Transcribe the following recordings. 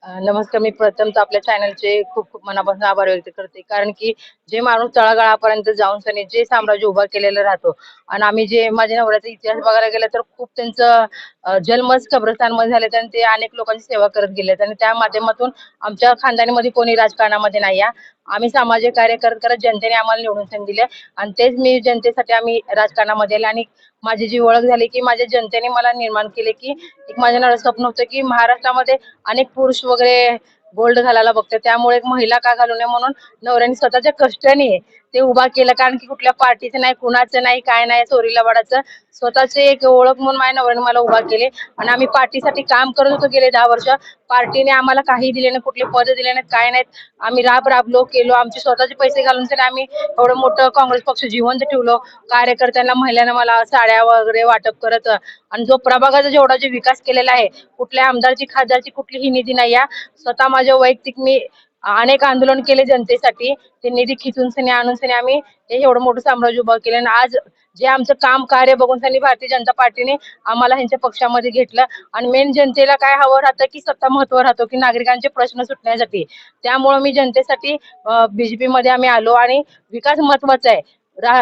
नमस्कार. मी प्रथमतः आपल्या चॅनलचे खूप खूप मनापासून आभार व्यक्त करते. कारण की जे माणूस तळागाळापर्यंत जाऊन सनी जे साम्राज्य उभा केलेलं राहतो आणि आम्ही जे माझ्या नवऱ्याचा इतिहास बघायला गेला तर खूप त्यांचं जन्मच कब्रस्तानमध्ये झाले आणि ते अनेक लोकांची सेवा करत गेलेत आणि त्या माध्यमातून आमच्या खानदानामध्ये कोणी राजकारणामध्ये नाही आहे. आम्ही सामाजिक कार्य करत करत जनतेने आम्हाला निवडून दिले आणि तेच मी जनतेसाठी आम्ही राजकारणामध्ये आले आणि माझी जी ओळख झाली की माझ्या जनतेने मला निर्माण केले की एक माझ्या नवऱ्याचं स्वप्न होतं की महाराष्ट्रामध्ये अनेक पुरुष वगैरे गोल्ड घालायला बघते, त्यामुळे एक महिला का घालू नये म्हणून नवऱ्याने स्वतःच्या कष्टाने ते उभा केलं. कारण की कुठल्या पार्टीचं नाही, कुणाचं नाही, काय नाही, चोरीला वाडाचं स्वतःचे एक ओळख म्हणून माझ्या नवऱ्याने मला उभा केले आणि आम्ही पार्टीसाठी काम करत होतो गेले 10 वर्ष. पार्टीने आम्हाला काही दिले नाही, कुठले पद दिले नाहीत, काय नाहीत. आम्ही राबलो केलो, आमचे स्वतःचे पैसे घालून तरी आम्ही एवढं मोठं काँग्रेस पक्ष जिवंत ठेवलो. कार्यकर्त्यांना, महिलांना मला साड्या वगैरे वाटप करत आणि जो प्रभागाचा जेवढा जे विकास केलेला आहे, कुठल्या आमदारची खासदारची कुठलीही निधी नाही आहे. स्वतः माझ्या वैयक्तिक मी अनेक आंदोलन केले जनतेसाठी. ते निधी खिचून सनी आणून सनी आम्ही हे एवढं मोठं साम्राज्य उभं केलं आणि आज जे आमचं काम कार्य बघून सनी भारतीय जनता पार्टीने आम्हाला ह्यांच्या पक्षामध्ये घेतलं. आणि मेन जनतेला काय हवं राहतं की सत्ता महत्व राहतो की नागरिकांचे प्रश्न सुटण्यासाठी. त्यामुळे मी जनतेसाठी बीजेपी मध्ये आम्ही आलो आणि विकास महत्वाचा आहे.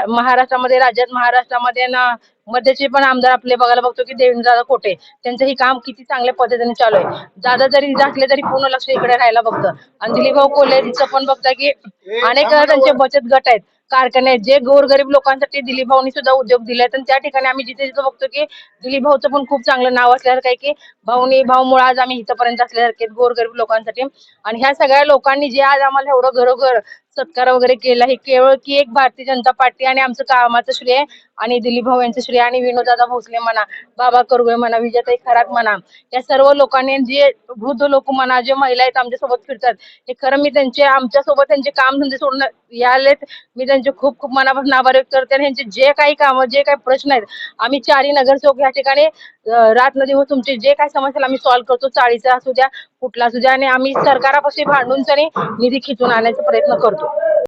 महाराष्ट्रामध्ये, राज्यात, महाराष्ट्रामध्ये ना मध्यचे पण आमदार आपले बघायला बघतो की देवेंद्रदादा कोटे त्यांचं ही काम किती चांगल्या पद्धतीने चालू आहे. दादा जरी असले तरी पूर्ण लक्ष इकडे राहायला बघतं. आणि दिलीपभाऊ कोल्हेंचं पण बघता की अनेक त्यांचे बचत गट आहेत, कारखाने आहेत, जे गोरगरीब लोकांसाठी दिलीप भाऊनी सुद्धा उद्योग दिले आहेत. आणि त्या ठिकाणी आम्ही जिथे जिथे बघतो की दिलीप भाऊचं पण खूप चांगलं नाव असल्यासारखं आहे की भाऊमुळे आज आम्ही इथपर्यंत असल्यासारखे गोरगरीब लोकांसाठी. आणि ह्या सगळ्या लोकांनी जे आज आम्हाला एवढं घरोघर सत्कार वगैरे केला हे केवळ की एक भारतीय जनता पार्टी आणि आमचं कामाचं श्रेय आणि दिलीप भाऊ यांचं श्रेय आणि विनोददादा भोसले म्हणा, बाबा करगुळे म्हणा, विजयताई खरात म्हणा, या सर्व लोकांनी, जे वृद्ध लोक म्हणा, जे महिला आहेत आमच्यासोबत फिरतात, हे खरं मी त्यांचे आमच्यासोबत त्यांचे काम धंदे सोडून यालेत. मी त्यांचे खूप खूप मनापासून आभार व्यक्त करते. आणि यांचे जे काही कामं, जे काही प्रश्न आहेत, आम्ही चारही नगरसेवक या ठिकाणी रात न दिवस तुमचे जे काही समस्या आम्ही सॉल्व्ह करतो. चाळीचा असू द्या, कुठला असू द्या, आणि आम्ही सरकारापाशी भांडून तरी निधी खिचून आणायचा प्रयत्न करतो.